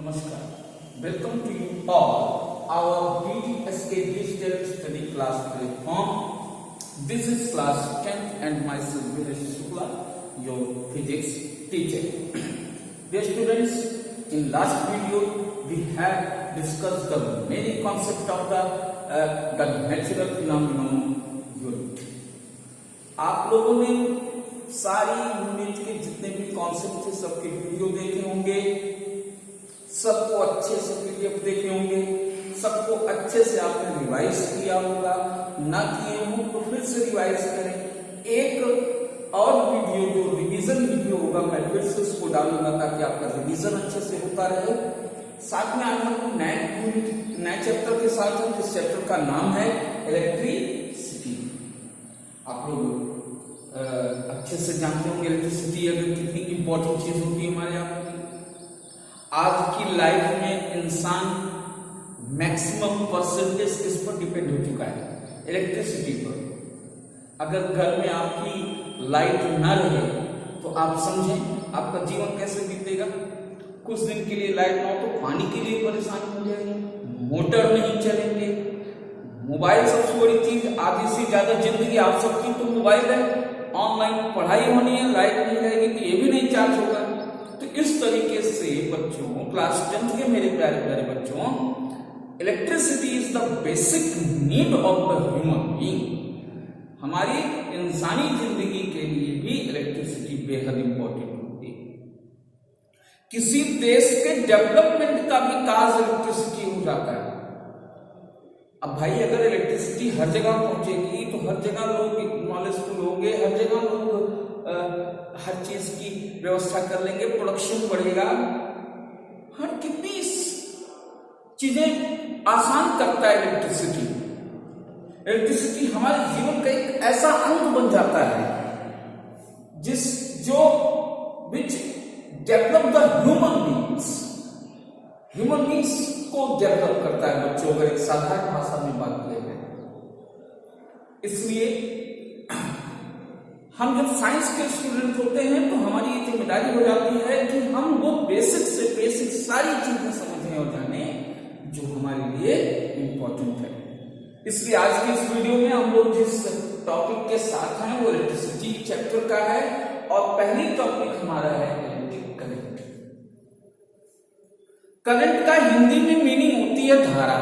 Namaskar. Welcome to you all our BTSK Digital Study Class platform. This is class 10th and myself Vinesh Shukla, your physics teacher. Dear students, in last video we have discussed the many concepts of the natural phenomenon unit. आप लोगों ने सारी unit के जितने भी concept थे सबके video देखे होंगे, सबको अच्छे से पीडीएफ देखे होंगे, सबको अच्छे से आपने रिवाइज किया होगा। ना किए हो तो फिर से रिवाइज करें। एक और वीडियो जो रिवीजन वीडियो होगा मैं फिर से उसको डालूंगा ताकि आपका रिवीजन अच्छे से होता रहे। साथ में आज हम नए चैप्टर के साथ हैं, जिस चैप्टर का नाम है इलेक्ट्रिसिटी। आप लोग अच्छे से जानते होंगे इलेक्ट्रिसिटी अगर कितनी इंपॉर्टेंट चीज होती है हमारे यहाँ। आज की लाइफ में इंसान मैक्सिमम परसेंटेज किस पर डिपेंड हो चुका है? इलेक्ट्रिसिटी पर। अगर घर में आपकी लाइट ना रहे तो आप समझें आपका जीवन कैसे बीतेगा। कुछ दिन के लिए लाइट ना हो तो पानी के लिए परेशानी हो जाएगी, मोटर नहीं चलेंगे, मोबाइल सबसे बड़ी चीज, आधी से ज्यादा जिंदगी आप सबकी तो मोबाइल है, ऑनलाइन पढ़ाई होनी है, लाइट नहीं रहेगी तो ये भी नहीं चार्ज होगा। तो इस तरीके से बच्चों, क्लास 10 के मेरे प्यारे प्यारे बच्चों, electricity is the basic need of the human being. हमारी इंसानी जिंदगी के लिए भी इलेक्ट्रिसिटी बेहद इंपॉर्टेंट होती है। किसी देश के डेवलपमेंट का भी काज इलेक्ट्रिसिटी हो जाता है। अब भाई अगर इलेक्ट्रिसिटी हर जगह पहुंचेगी तो हर जगह लोग नॉलेजफुल होंगे, हर जगह लोग हर चीज की व्यवस्था कर लेंगे, प्रोडक्शन बढ़ेगा। हर कितनी चीजें आसान करता है इलेक्ट्रिसिटी। इलेक्ट्रिसिटी हमारे जीवन का एक ऐसा अंग बन जाता है which develop the human beings को डेवलप करता है बच्चों, अगर एक साधारण भाषा में बात किया जाए। इसलिए हम जब साइंस के स्टूडेंट होते हैं तो हमारी ये जिम्मेदारी हो जाती है कि हम वो बेसिक से बेसिक सारी चीजें समझें और जानें जो हमारे लिए इंपॉर्टेंट है। इसलिए आज की इस वीडियो में हम लोग जिस टॉपिक के साथ हैं वो इलेक्ट्रिसिटी चैप्टर का है और पहली टॉपिक हमारा है इलेक्ट्रिक करंट। करंट का हिंदी में मीनिंग होती है धारा।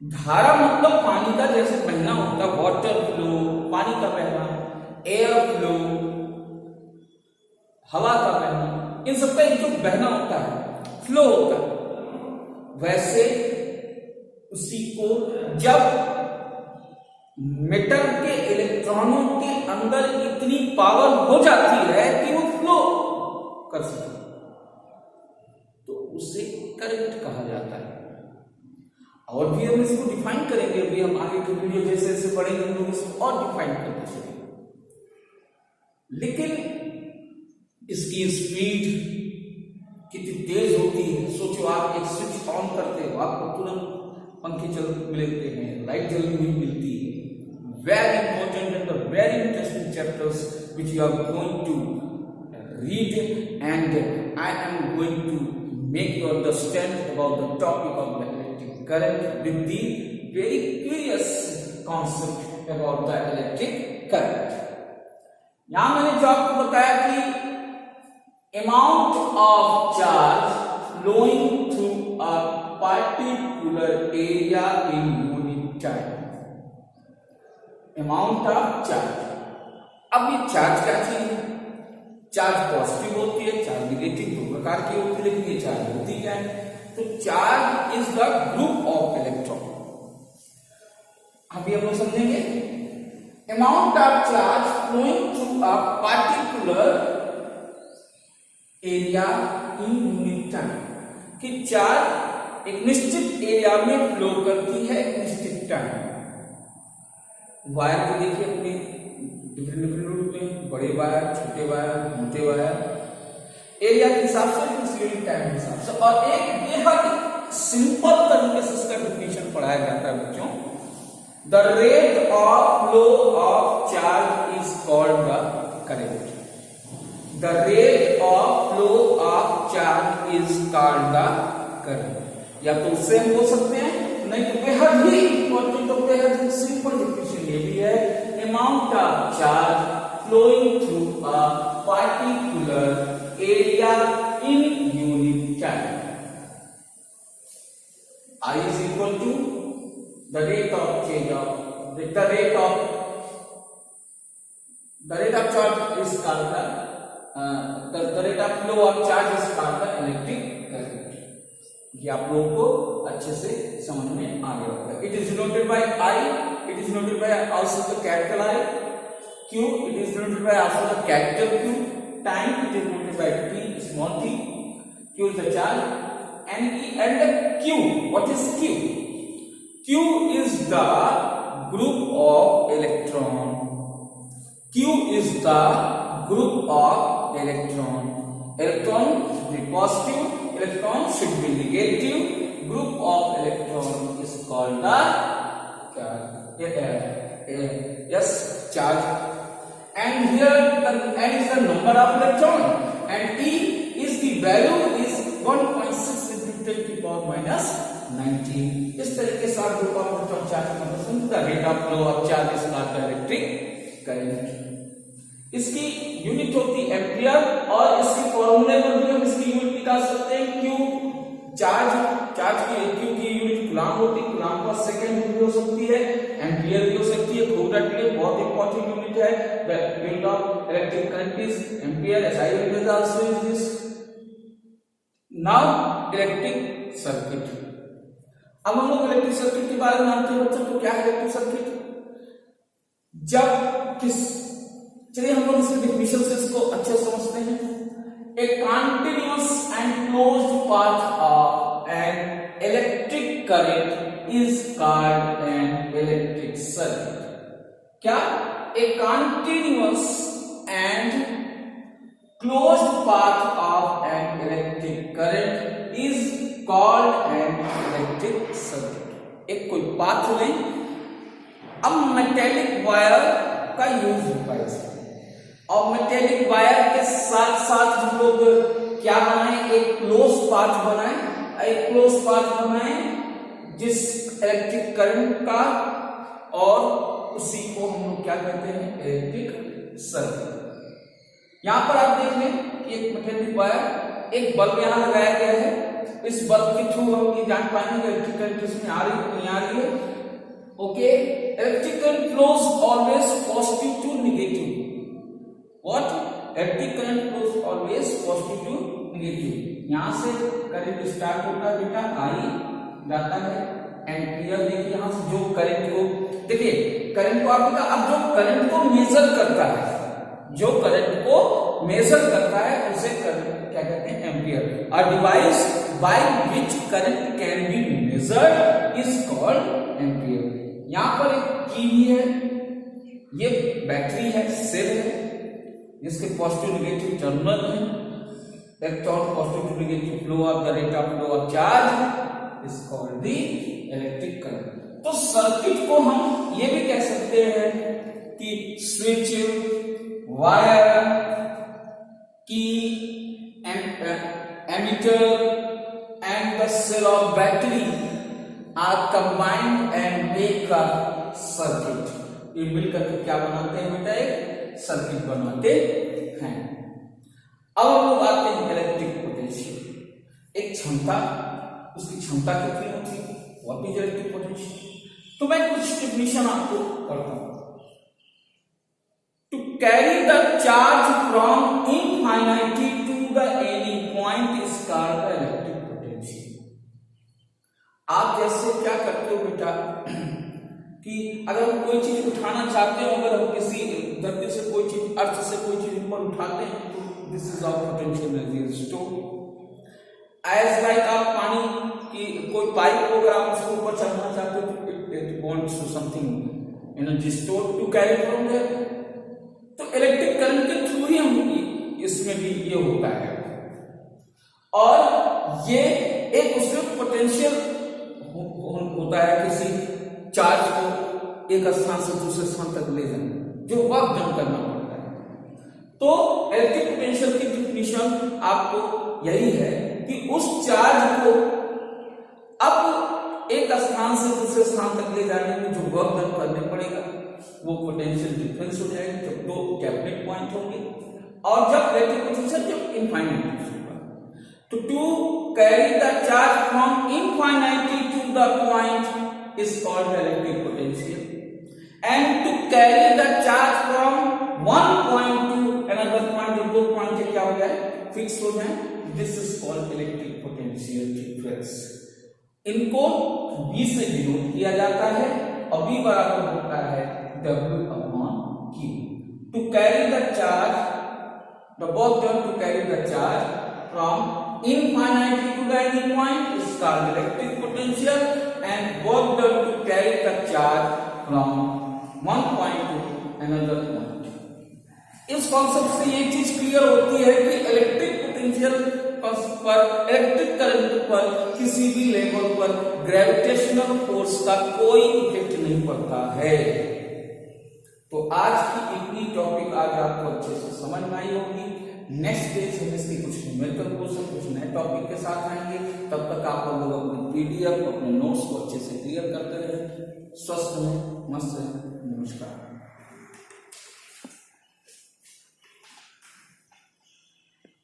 धारा मतलब पानी का जैसे बहना होता है, वाटर फ्लो, पानी का बहना, एयर फ्लो, हवा का बहना, इन सबका एक जो बहना होता है, फ्लो होता है। वैसे उसी को जब मेटल के इलेक्ट्रॉनों के अंदर इतनी पावर हो जाती है कि वो फ्लो कर सके तो उसे करंट कहा जाता है। और भी हम इसको डिफाइन करेंगे, अभी हम आगे के वीडियो जैसे जैसे पढ़ेंगे हम लोग इसको और डिफाइन करते चलेंगे। लेकिन इसकी स्पीड कितनी तेज होती है, सोचो आप एक स्विच ऑन करते हो, आपको तुरंत पंखे चल मिलते हैं, लाइट जलती हुई मिलती है। Very important and the very interesting chapters which you are going to read and I am going to make you understand about the topic of the electric current with the very curious concept about the electric current. यहां मैंने जो आपको बताया कि amount of charge flowing through a particular area in unit time. amount of charge. अब ये charge क्या चीज है? चार्ज पॉजिटिव होती है, चार्ज निगेटिव, दो प्रकार की होती है, लेकिन ये चार्ज होती क्या है? तो charge is the group of electron. अभी हम लोग समझेंगे amount of charge flowing through a particular area in unit time. कि चार्ज एक निश्चित एरिया में फ्लो करती है एक निश्चित टाइम। वायर को देखिए अपने डिफरेंट रूप में, बड़े वायर, छोटे वायर, मोटे वायर, एरिया के हिसाब से, यूनिट टाइम के हिसाब से। और एक बेहद सिंपल तरीके से इसका डेफिनेशन पढ़ाया जाता है बच्चों। The rate of flow of charge is called the current. the rate of flow of charge is called the current. या तो उससे हम बोल सकते हैं, नहीं तो बेहद ही इम्पोर्टेंट और बेहद ही सिंपल डेफिनेशन ये भी है, amount of charge flowing through a particular area in unit time. I is equal to the rate of change of the rate of charge is called the rate of flow of charge is called the electric current. ये आप लोगों को अच्छे से समझ में आ गया होगा. It is denoted by I. It is denoted by also the capital I. Q. It is denoted by also the capital Q. Time. It is denoted by T, small t. Q is the charge. And the Q. What is Q? Q is the group of electron. Q is the group of electron. Electron should be positive. Electron should be negative. Group of electron is called the charge. And here N is the number of electron, and E is the value is 1.6 into 10 to the power minus 19. इस तरीके से आप group of electron charge का मतलब the rate of flow of charge is called the electric current. इसकी unit होती ampere, और इसके फॉर्मूले में भी हम इसकी यूनिट निकाल सकते हैं. क्यू चार्ज की क्यू की यूनिट कूलम होती है, कूलम पर सेकंड भी हो सकती है, एम्पियर भी हो सकती है. खूब रट लिए, बहुत इंपॉर्टेंट यूनिट है. The unit of electric current is ampere. SI unit is also is this. Now electric circuit. अब हम लोग इलेक्ट्रिक सर्किट के बारे में जानते हैं बच्चों. तो क्या है इलेक्ट्रिक सर्किट? चलिए हम लोग इसके डेफिनेशन से इसको अच्छे से समझते हैं. A continuous and closed path of an electric current is called an electric circuit. क्या? A continuous and closed path of an electric current is called an electric circuit. एक कोई पाथ लें. अब मेटेलिक वायर का use होता है इसमें, और मेटेलिक वायर के साथ साथ हम लोग क्या बनाएं, एक क्लोज पाथ बनाएं जिस इलेक्ट्रिक करंट का, और उसी को हम लोग क्या कहते हैं, इलेक्ट्रिक सर्किट. यहां पर आप देख लें कि एक मेटेलिक वायर, एक बल्ब यहां लगाया गया है. इस बल्ब के थ्रू हम ये जान पाएंगे इलेक्ट्रिक करंट इसमें आ रही है नहीं आ रही है. Okay, electric current flows always positive to negative. What? Electric current flows always positive to negative. यहाँ से करंट स्टार्ट होता है बेटा, आई जाता है एम्पियर. देखिए यहाँ से जो करंट को, देखिए करंट को आप अब जो करंट को मेजर करता है, उसे करंट क्या कहते हैं, ampere. A device by which current can be measured is called ampere. यहाँ पर एक की भी है, ये बैटरी है, सेल है, इसके पॉजिटिव नेगेटिव टर्मिनल है. Electron positive to negative flow of the rate of flow of charge is called the electric current. तो सर्किट को हम ये भी कह सकते हैं कि switch, wire, key, ammeter and the cell of battery are combined and make a circuit. ये मिलकर क्या बनाते हैं बेटा, एक सर्किट बनाते हैं. अब हम लोग आते हैं इलेक्ट्रिक पोटेंशियल. एक क्षमता, उसकी क्षमता कितनी होती है, व्हाट इज इलेक्ट्रिक पोटेंशियल. तो मैं कुछ डेफिनेशन आपको करता हूं. To carry the charge from infinity to the any point is called the electric potential. आप जैसे क्या करते हो बेटा कि अगर हम कोई चीज उठाना चाहते हो, अगर हम किसी धरती से कोई चीज, अर्थ से कोई चीज ऊपर उठाते हैं, तो this is our potential energy store. As like आप पानी की कोई पाइप को अगर आप उसको ऊपर चढ़ाना चाहते हो, तो it wants something energy store to carry from there. तो इलेक्ट्रिक करंट के थ्रू ही हम इसमें भी ये होता है, और ये एक उसमें पोटेंशियल होता है किसी चार्ज को एक स्थान से दूसरे स्थान तक ले जाना, जो वर्क डन करना पड़ता है. तो इलेक्ट्रिक पोटेंशियल मिशन आपको यही है कि उस चार्ज को अब एक स्थान से दूसरे स्थान तक ले जाने में जो वर्क डन करने पड़ेगा वो पोटेंशियल डिफरेंस हो जाएगा जब दो कैबिनेट पॉइंट होंगे, और जब इलेक्ट्रिक पोटेंशियल जब इनफाइनाइट होगा। तो to carry the charge from infinity to the point is called electric potential, and to carry the charge from one point to another point, जब दो पॉइंट के क्या हो जाए फिक्स हो जाए, this is called electric potential difference. इनको V से डिनोट किया जाता है और V बराबर होता है W upon Q। To carry the charge, the work done to carry the charge from infinity to the any point is called electric potential, and work done to carry the charge from one point to another point. इस concept से ये चीज clear होती है कि electric potential पर, electric current पर किसी भी लेवल पर ग्रेविटेशनल फोर्स का कोई इफेक्ट नहीं पड़ता है। तो आज की इतनी टॉपिक आज आपको अच्छे से समझ में आई होगी। नेक्स्ट डे से इसके कुछ न्यूमेरिकल क्वेश्चन कुछ नए टॉपिक के साथ आएंगे। तब तक आप लोग अपने पीडीएफ अपने नोट्स को अच्छे से क्लियर करते रहे। स्वस्थ रहें, मस्त रहें। नमस्कार।